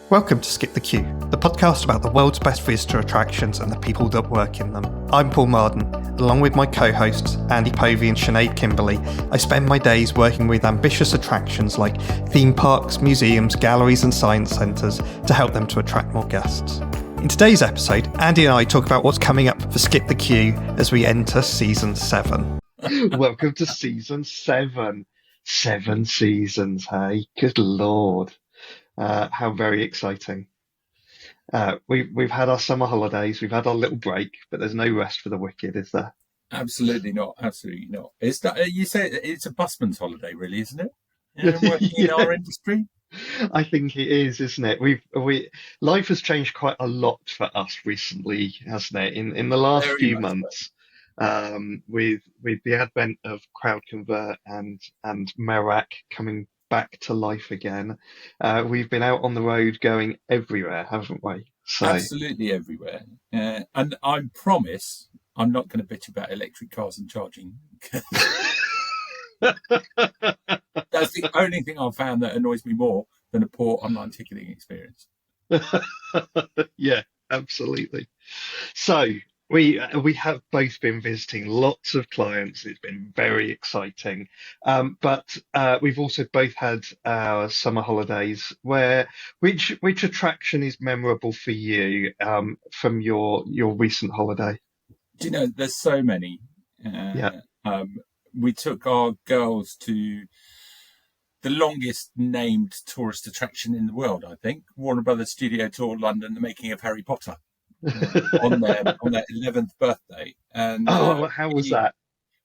Welcome to Skip the Queue, the podcast about the world's best visitor attractions and the people that work in them. I'm Paul Marden. Along with my co-hosts, Andy Povey and Sinead Kimberley, I spend my days working with ambitious attractions like theme parks, museums, galleries and science centres to help them to attract more guests. In today's episode, Andy and I talk about what's coming up for Skip the Queue as we enter Season 7. Welcome to Season 7. 7 seasons, hey? Good Lord. How very exciting. We've had our summer holidays, we've had our little break, but there's no rest for the wicked, is there? Absolutely not. Absolutely not. It's not, you say it's a busman's holiday, really, isn't it? Working in our industry. I think it is, isn't it? Life has changed quite a lot for us recently, hasn't it? In the last Very few much so. months, with the advent of Crowd Convert and Merak coming back to life again, we've been out on the road going everywhere, haven't we? So Absolutely everywhere. And I promise I'm not going to bitch about electric cars and charging. That's the only thing I've found that annoys me more than a poor online ticketing experience. yeah, absolutely. So we have both been visiting lots of clients. It's been very exciting. But we've also both had our summer holidays. Which attraction is memorable for you from your recent holiday? Do you know, there's so many. Yeah. We took our girls to the longest named tourist attraction in the world, I think. Warner Brothers Studio Tour London, the making of Harry Potter. on their 11th birthday, and how was that?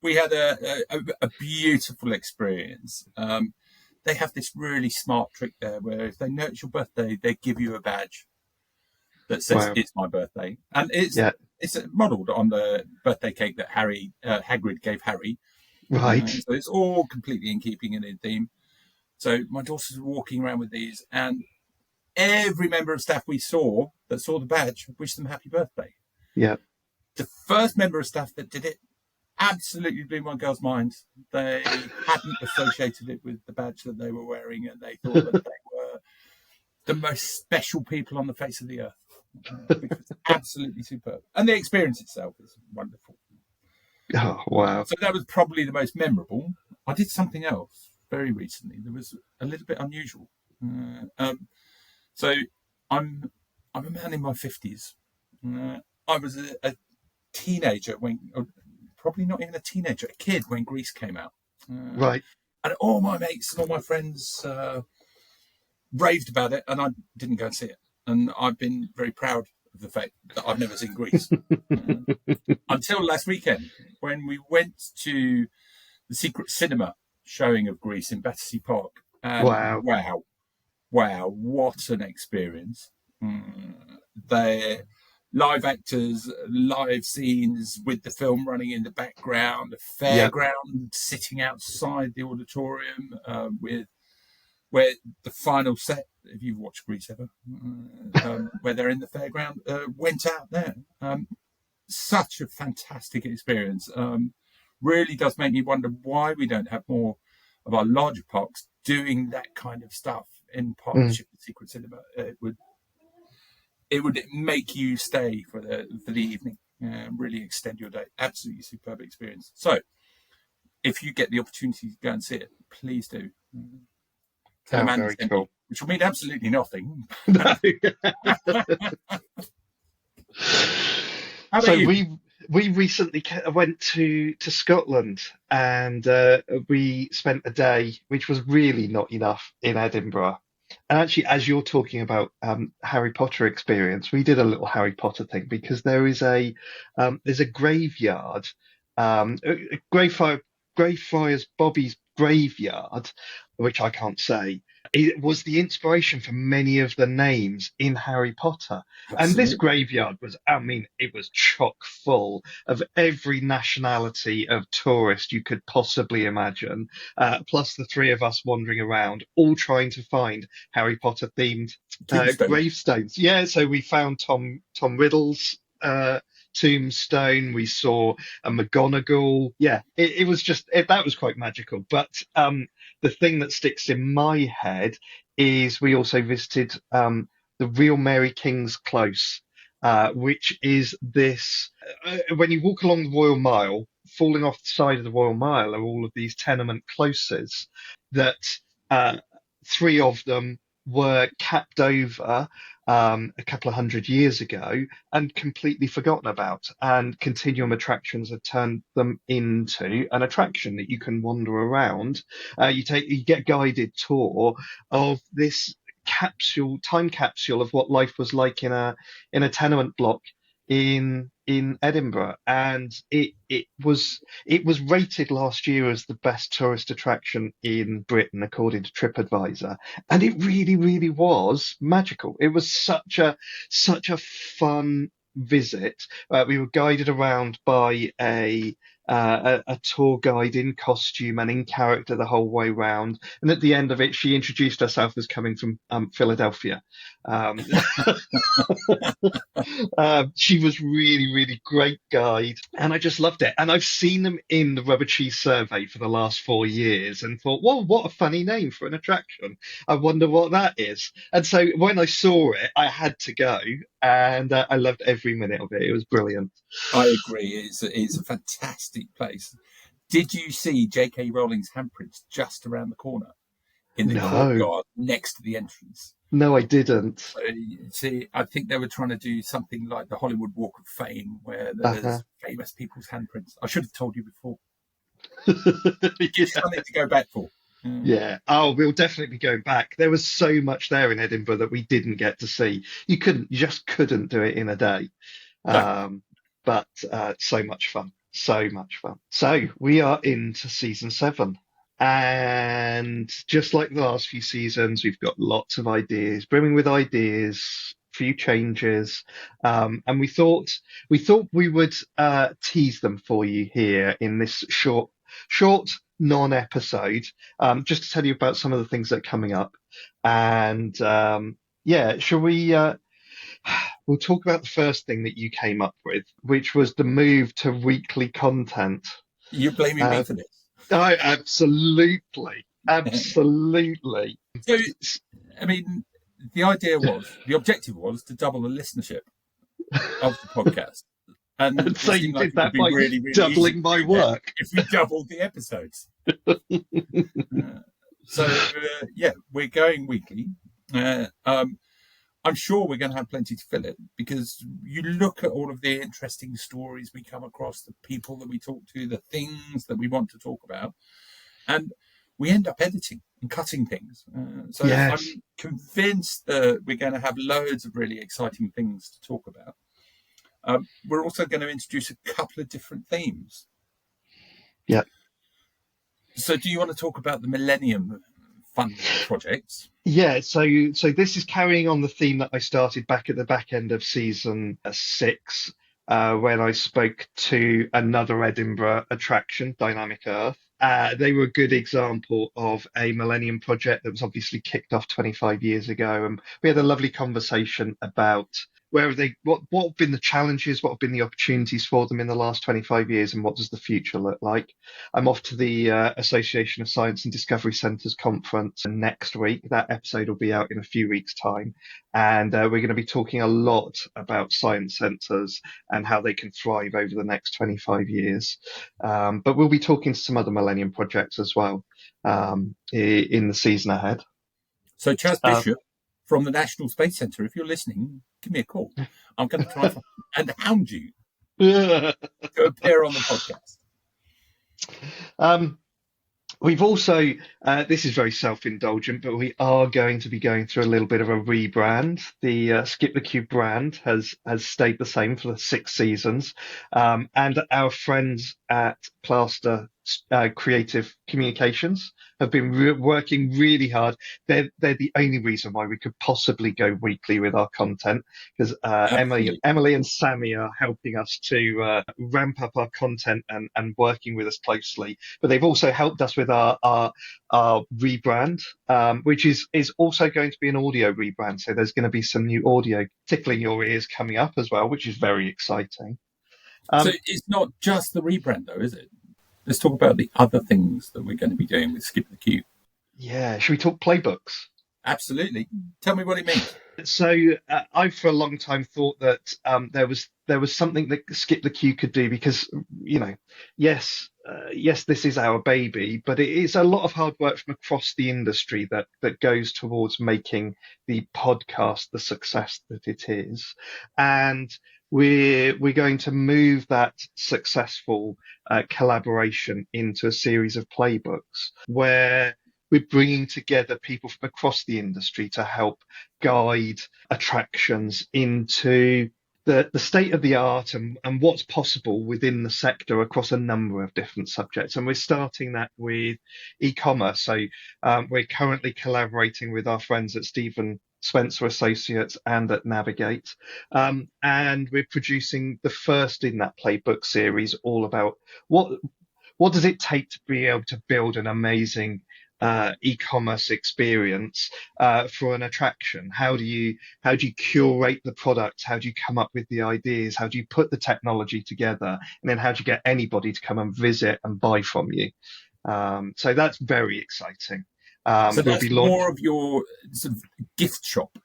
We had a beautiful experience. They have this really smart trick there where if they know it's your birthday, they give you a badge that says it's my birthday, and it's modelled on the birthday cake that Hagrid gave Harry. Right. So it's all completely in keeping and in theme. So my daughters were walking around with these, and every member of staff we saw that saw the badge wished them happy birthday. Yeah. The first member of staff that did it absolutely blew my girls' minds. They hadn't associated it with the badge that they were wearing, and they thought that they were the most special people on the face of the earth. Because it's absolutely superb. And the experience itself is wonderful. Oh, wow. So that was probably the most memorable. I did something else very recently that was a little bit unusual. So I'm a man in my 50s. I was a teenager probably not even a teenager, a kid when Grease came out. Right. And all my mates and all my friends raved about it, and I didn't go and see it. And I've been very proud of the fact that I've never seen Grease. Until last weekend, when we went to the secret cinema showing of Grease in Battersea Park. Wow, what an experience. They're live actors, live scenes with the film running in the background, a fairground sitting outside the auditorium where the final set, if you've watched Grease ever, where they're in the fairground, went out there. Such a fantastic experience. Really does make me wonder why we don't have more of our larger parks doing that kind of stuff in partnership with Secret Cinema. It would make you stay for the evening, really extend your day. Absolutely superb experience. So, if you get the opportunity to go and see it, please do. very cool. Which will mean absolutely nothing. How about you? We recently went to Scotland, and we spent a day, which was really not enough, in Edinburgh. And actually, as you're talking about Harry Potter experience, we did a little Harry Potter thing because there's a graveyard, Greyfriars Bobby's graveyard, which I can't say. It was the inspiration for many of the names in Harry Potter. Absolutely. And this graveyard was, it was chock full of every nationality of tourist you could possibly imagine, plus the three of us wandering around, all trying to find Harry Potter themed gravestones. Yeah, so we found Tom Riddle's tombstone. We saw a McGonagall. Yeah, it was just that was quite magical. But the thing that sticks in my head is we also visited the real Mary King's Close, which is this, when you walk along the Royal Mile, falling off the side of the Royal Mile are all of these tenement closes that uh, three of them were capped over a couple of 100 years ago and completely forgotten about. And Continuum Attractions have turned them into an attraction that you can wander around. You get a guided tour of this time capsule of what life was like in a tenement block in Edinburgh, and it was rated last year as the best tourist attraction in Britain according to TripAdvisor, and it really was magical. It was such a fun visit. We were guided around by a tour guide in costume and in character the whole way round. And at the end of it, she introduced herself as coming from Philadelphia. Um, she was really great guide, and I just loved it. And I've seen them in the Rubber Cheese Survey for the last 4 years, and thought, well, what a funny name for an attraction. I wonder what that is. And so when I saw it, I had to go, and I loved every minute of it. It was brilliant. I agree. It's a fantastic place. Did you see J.K. Rowling's handprints just around the corner in the courtyard next to the entrance? No, I didn't. So, see, I think they were trying to do something like the Hollywood Walk of Fame, where there's famous people's handprints. I should have told you before. It's something to go back for. Yeah. Oh, we'll definitely be going back. There was so much there in Edinburgh that we didn't get to see. You just couldn't do it in a day. No. But so much fun. So much fun. So we are into season 7. And just like the last few seasons, we've got lots of ideas, brimming with ideas, few changes. And we thought we would tease them for you here in this short non-episode, just to tell you about some of the things that are coming up. And shall we we'll talk about the first thing that you came up with, which was the move to weekly content. You're blaming me for this. Oh, absolutely. So, I mean, the objective was to double the listership of the podcast. And so you did that by really doubling my work. If we doubled the episodes. We're going weekly. I'm sure we're going to have plenty to fill it, because you look at all of the interesting stories we come across, the people that we talk to, the things that we want to talk about, and we end up editing and cutting things. I'm convinced that we're going to have loads of really exciting things to talk about. We're also going to introduce a couple of different themes. Yeah. So do you want to talk about the Millennium Fund projects? Yeah, so this is carrying on the theme that I started back at the back end of season 6, when I spoke to another Edinburgh attraction, Dynamic Earth. They were a good example of a Millennium project that was obviously kicked off 25 years ago, and we had a lovely conversation about what have been the challenges, what have been the opportunities for them in the last 25 years, and what does the future look like. I'm off to the Association of Science and Discovery Centres conference next week. That episode will be out in a few weeks' time, and we're going to be talking a lot about science centres and how they can thrive over the next 25 years. But we'll be talking to some other Millennium projects as well in the season ahead. So Chas Bishop from the National Space Centre, if you're listening, give me a call. I'm going to try and hound you to appear on the podcast. We've also, this is very self-indulgent, but we are going to be going through a little bit of a rebrand. The Skip the Cube brand has stayed the same for the 6 seasons. And our friends at Plaster Creative Communications have been working really hard. They're the only reason why we could possibly go weekly with our content, because Emily and Sammy are helping us to ramp up our content and working with us closely. But they've also helped us with our rebrand, which is also going to be an audio rebrand. So there's going to be some new audio tickling your ears coming up as well, which is very exciting. So it's not just the rebrand, though, is it? Let's talk about the other things that we're going to be doing with Skip the Cube. Yeah, should we talk playbooks? Absolutely. Tell me what it means. So I, for a long time, thought that there was something that Skip the Queue could do because, yes, this is our baby, but it is a lot of hard work from across the industry that goes towards making the podcast the success that it is, and we're going to move that successful collaboration into a series of playbooks where we're bringing together people from across the industry to help guide attractions into the state of the art and what's possible within the sector across a number of different subjects. And we're starting that with e-commerce. So we're currently collaborating with our friends at Stephen Spencer Associates and at Navigate. And we're producing the first in that playbook series all about what does it take to be able to build an amazing e-commerce experience for an attraction? How do you curate the product? How do you come up with the ideas? How do you put the technology together? And then how do you get anybody to come and visit and buy from you? So that's very exciting. So that's more of your sort of gift shop,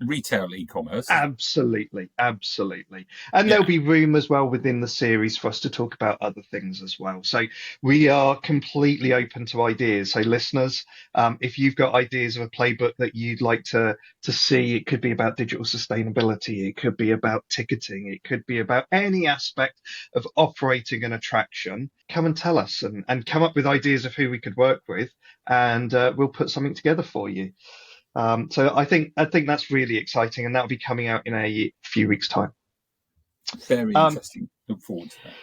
retail e-commerce. Absolutely. And there'll be room as well within the series for us to talk about other things as well. So we are completely open to ideas. So listeners, if you've got ideas of a playbook that you'd like to see, it could be about digital sustainability, it could be about ticketing, it could be about any aspect of operating an attraction, come and tell us and come up with ideas of who we could work with, and we'll put something together for you. So I think that's really exciting, and that'll be coming out in a few weeks' time. Very interesting. Look forward to that.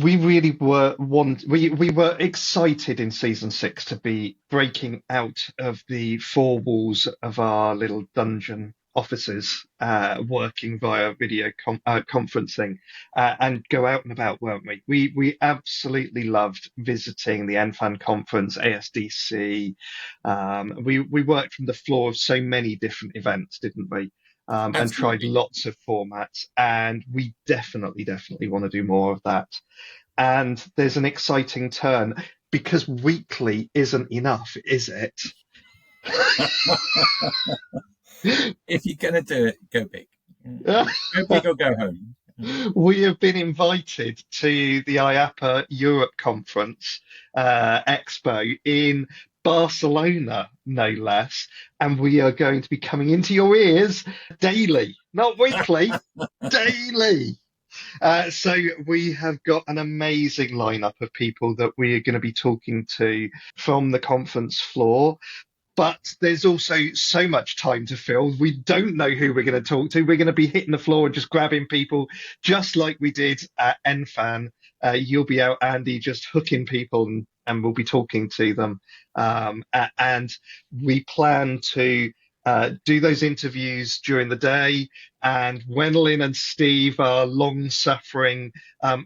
We really we were excited in season 6 to be breaking out of the four walls of our little dungeon offices, working via video conferencing, and go out and about, weren't we? We absolutely loved visiting the NFAN conference, ASDC. We worked from the floor of so many different events, didn't we? And tried lots of formats, and we definitely want to do more of that. And there's an exciting turn because weekly isn't enough, is it? If you're going to do it, go big. Go big or go home. We have been invited to the IAAPA Europe conference expo in Barcelona, no less, and we are going to be coming into your ears daily, not weekly, daily. So we have got an amazing lineup of people that we are going to be talking to from the conference floor. But there's also so much time to fill. We don't know who we're going to talk to. We're going to be hitting the floor and just grabbing people, just like we did at NFAN. You'll be out, Andy, just hooking people, and we'll be talking to them. And we plan to do those interviews during the day. And Wenlin and Steve, our long-suffering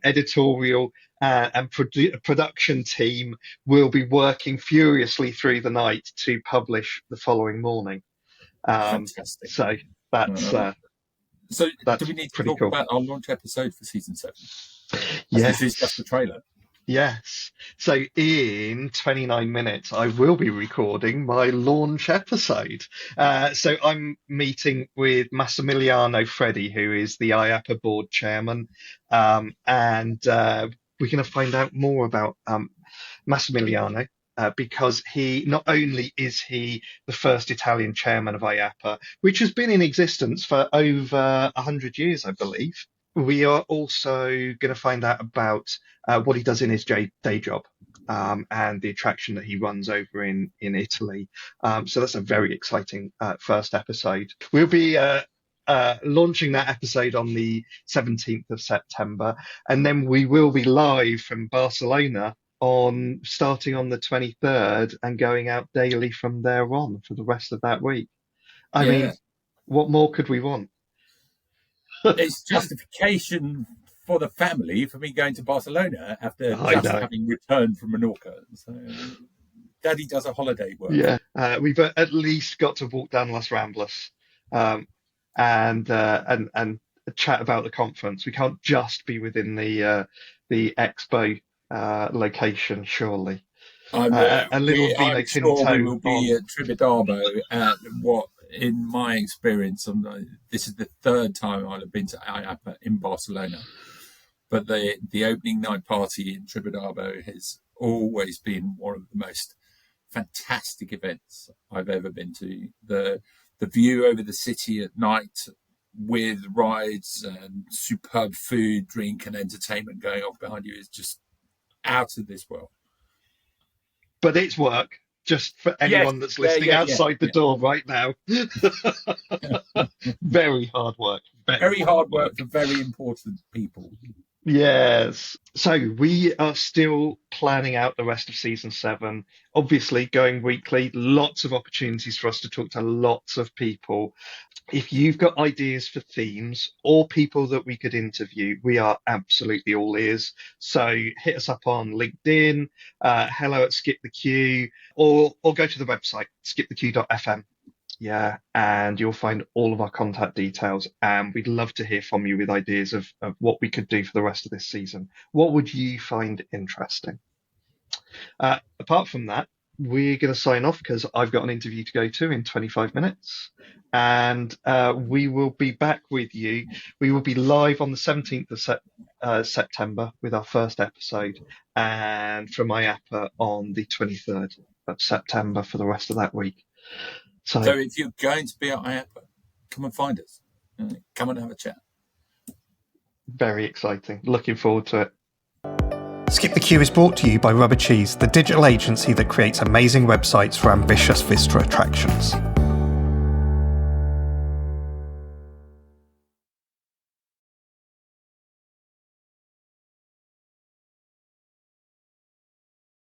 editorial and production team, will be working furiously through the night to publish the following morning. Fantastic. So that's do we need to talk about our launch episode for season 7? Yes. This is just the trailer. Yes. So in 29 minutes, I will be recording my launch episode. So I'm meeting with Massimiliano Freddi, who is the IAAPA board chairman, and we're going to find out more about Massimiliano. Because he not only is he the first Italian chairman of IAAPA, which has been in existence for over 100 years, I believe. We are also going to find out about what he does in his day job and the attraction that he runs over in Italy. So that's a very exciting first episode. We'll be launching that episode on the 17th of September, and then we will be live from Barcelona starting on the 23rd and going out daily from there on for the rest of that week. I mean, what more could we want? It's justification for the family for me going to Barcelona after having returned from Menorca. So Daddy does a holiday work. Yeah, we've at least got to walk down Las Ramblas and chat about the conference. We can't just be within the expo location, surely. a little vino I'm tinto sure we will be on. at Tribidabo at what, in my experience, this is the third time I'll have been to IAAPA in Barcelona. But the opening night party in Tribidabo has always been one of the most fantastic events I've ever been to. The view over the city at night with rides and superb food, drink and entertainment going on behind you is just out of this world. But it's work, just for Yes, anyone that's listening outside the door right now. Very hard work. Very hard work for very important people. Yes. So we are still planning out the rest of season 7. Obviously, going weekly, lots of opportunities for us to talk to lots of people. If you've got ideas for themes or people that we could interview, we are absolutely all ears. So hit us up on LinkedIn, hello at Skip the Queue, or go to the website, skipthequeue.fm. Yeah, and you'll find all of our contact details. And we'd love to hear from you with ideas of what we could do for the rest of this season. What would you find interesting? Apart from that, we're going to sign off because I've got an interview to go to in 25 minutes. And we will be back with you. We will be live on the 17th of September with our first episode, and from IAAPA on the 23rd of September for the rest of that week. So if you're going to be at IAAPA, come and find us. Come and have a chat. Very exciting. Looking forward to it. Skip the Queue is brought to you by Rubber Cheese, the digital agency that creates amazing websites for ambitious visitor attractions.